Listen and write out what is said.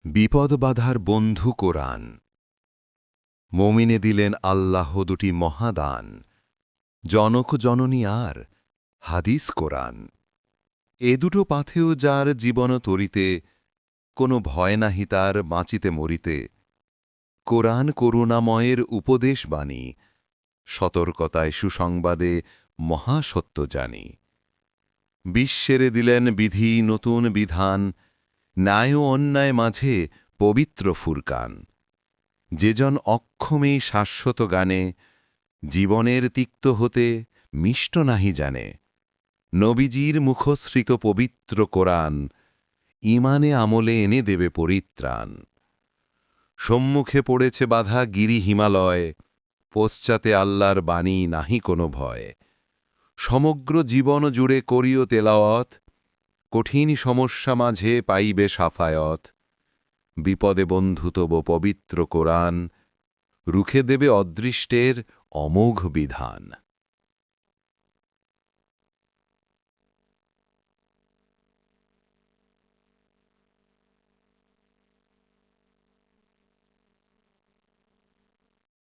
বিপদ বাধার বন্ধু কোরআন। মুমিনে দিলেন আল্লাহ দুটি মহাদান, জনক জননী আর হাদিস কোরআন। এ দুটো পাথেও যার জীবন তরিতে, কোনো ভয় নাহি তার বাঁচিতে মরিতে। কোরআন করুণাময়ের উপদেশ বাণী, সতর্কতায় সুসংবাদে মহাসত্য জানি। বিশ্বেরে দিলেন বিধি নতুন বিধান, ন্যায় ও অন্যায় মাঝে পবিত্র ফুরকান। যেজন অক্ষমে শাশ্বত গানে, জীবনের তিক্ত হতে মিষ্ট নাহি জানে। নবীজির মুখশ্রিত পবিত্র কোরআন, ইমানে আমলে এনে দেবে পরিত্রাণ। সম্মুখে পড়েছে বাধা গিরি হিমালয়, পশ্চাতে আল্লাহর বাণী নাহি কোনো ভয়। সমগ্র জীবন জুড়ে করিও তেলাওয়াত, কঠিন সমস্যা মাঝে পাইবে সাফায়ত। বিপদে বন্ধু তব পবিত্র কোরআন, রুখে দেবে অদৃষ্টের অমোঘ বিধান।